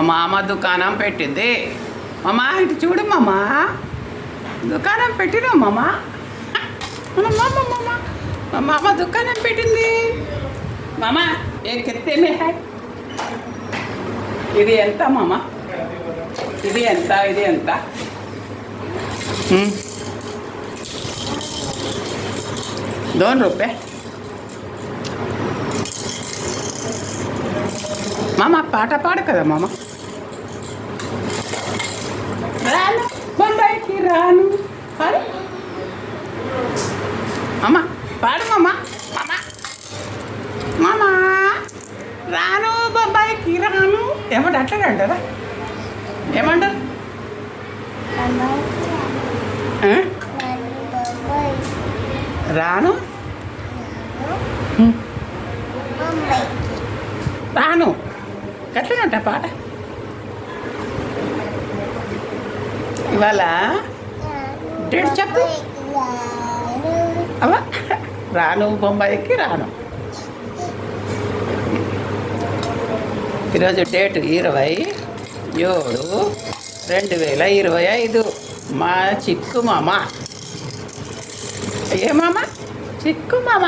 మా మామ దుకాణం పెట్టింది. మామ ఇటు చూడు మామ, దుకాణం పెట్టినా మామ. మా మామ దుకాణం పెట్టింది. మామ ఏ కెత్తేనే హాయ్. ఇది ఎంత మామ? ఇది ఎంత? ఇది ఎంత? ₹2. మామ పాట పాడు కదా మామ. రాను బొంబాయికి రాను పాడు మామ, పాడు మామ. మామ మామ రాను బొంబాయికి రాను ఏమంటే అట్లా అంటారా? ఏమంటారు? రాను రాను ఎట్లనంట పాట. ఇవాళ డేట్ చెప్పు. అలా రాను బొంబాయికి రాను. ఈరోజు డేట్ 27/2025. మా చిక్కు మామ. ఏ మామ? చిక్కు మామ.